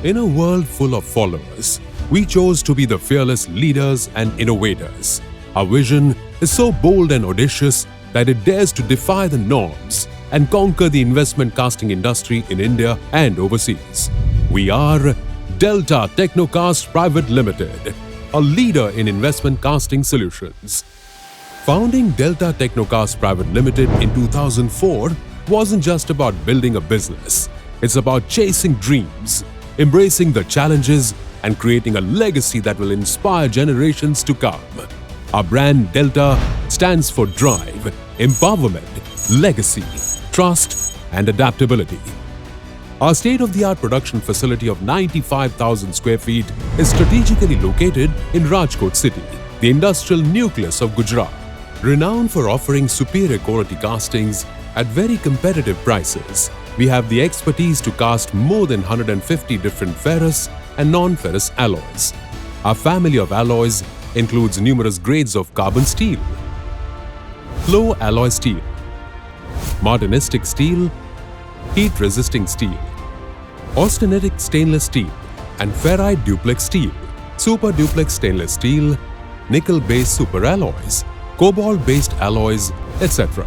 In a world full of followers, we chose to be the fearless leaders and innovators. Our vision is so bold and audacious that it dares to defy the norms and conquer the investment casting industry in India and overseas. We are Delta Technocast Pvt Ltd, a leader in investment casting solutions. Founding Delta Technocast Pvt Ltd in 2004 wasn't just about building a business. It's about chasing dreams, embracing the challenges, and creating a legacy that will inspire generations to come. Our brand Delta stands for drive, empowerment, legacy, trust, and adaptability. Our state-of-the-art production facility of 95,000 square feet is strategically located in Rajkot city, the industrial nucleus of Gujarat. Renowned for offering superior quality castings at very competitive prices, we have the expertise to cast more than 150 different ferrous and non-ferrous alloys. Our family of alloys includes numerous grades of carbon steel, flow alloy steel, martinistic steel, heat-resisting steel, austenitic stainless steel, and ferrite duplex steel, super duplex stainless steel, nickel-based super alloys, cobalt-based alloys, etc.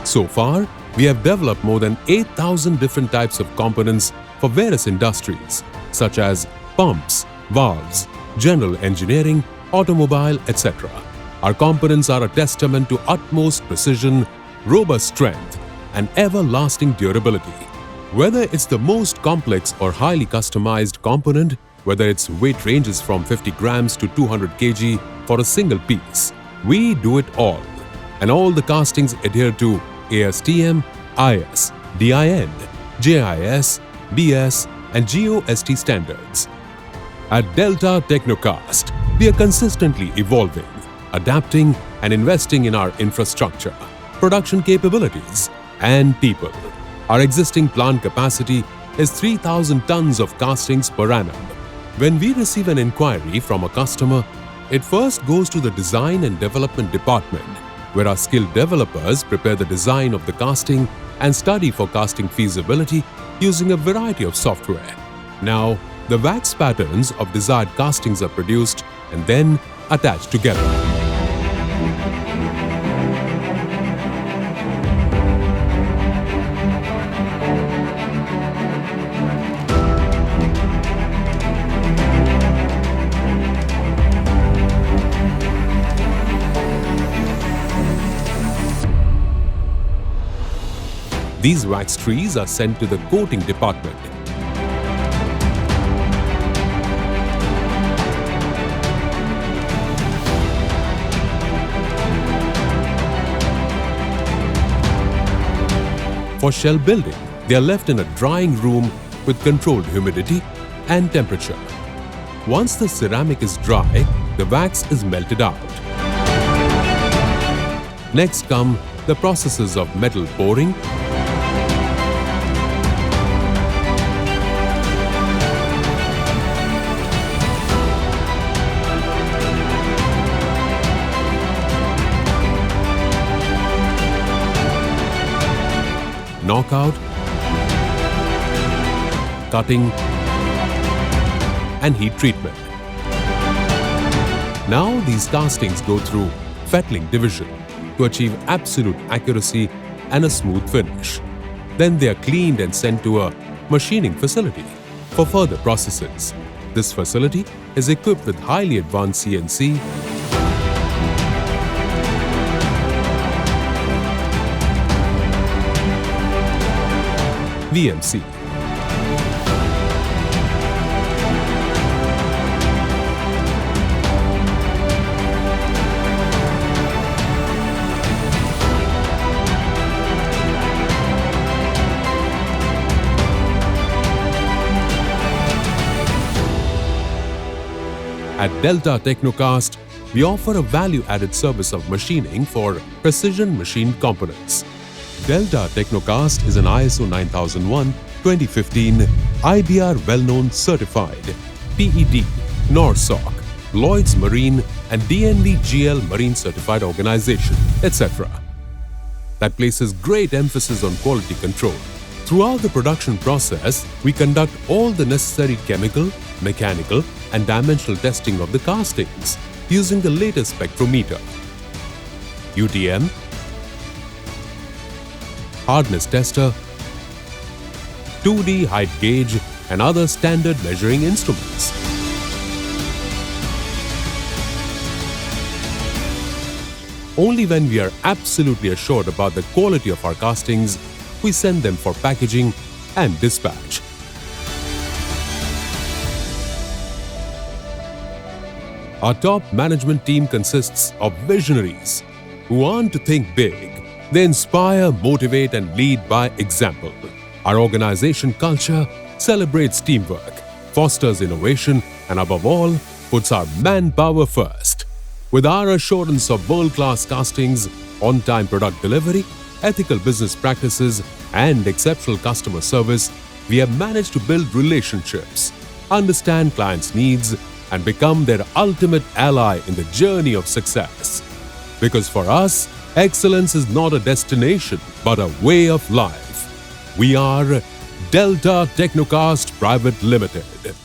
So far, we have developed more than 8,000 different types of components for various industries such as pumps, valves, general engineering, automobile, etc. Our components are a testament to utmost precision, robust strength, and everlasting durability. Whether it's the most complex or highly customized component, whether its weight ranges from 50 grams to 200 kg for a single piece, we do it all. And all the castings adhere to ASTM, IS, DIN, JIS, BS, and GOST standards. At Delta Technocast, we are consistently evolving, adapting, and investing in our infrastructure, production capabilities, and people. Our existing plant capacity is 3,000 tons of castings per annum. When we receive an inquiry from a customer, it first goes to the design and development department, where our skilled developers prepare the design of the casting and study for casting feasibility using a variety of software. Now, the wax patterns of desired castings are produced and then attached together. These wax trees are sent to the coating department. For shell building, they are left in a drying room with controlled humidity and temperature. Once the ceramic is dry, the wax is melted out. Next come the processes of metal pouring, knockout, cutting, and heat treatment. Now these castings go through fettling division to achieve absolute accuracy and a smooth finish. Then they are cleaned and sent to a machining facility for further processes. This facility is equipped with highly advanced CNC, VMC. At Delta Technocast, we offer a value-added service of machining for precision machined components. Delta Technocast is an ISO 9001:2015 IBR well-known certified, PET, NORSOK, Lloyds Marine and DNV-GL Marine certified organization, etc. that places great emphasis on quality control, Throughout the production process, we conduct all the necessary chemical, mechanical, and dimensional testing of the castings using the latest spectrometer, UTM, hardness tester, 2D height gauge, and other standard measuring instruments. Only when we are absolutely assured about the quality of our castings, we send them for packaging and dispatch. Our top management team consists of visionaries who want to think big. They inspire, motivate, and lead by example. Our organization culture celebrates teamwork, fosters innovation, and above all, puts our manpower first. With our assurance of world-class castings, on-time product delivery, ethical business practices, and exceptional customer service, we have managed to build relationships, understand clients' needs, and become their ultimate ally in the journey of success. Because for us, excellence is not a destination, but a way of life. We are Delta Technocast Pvt Ltd.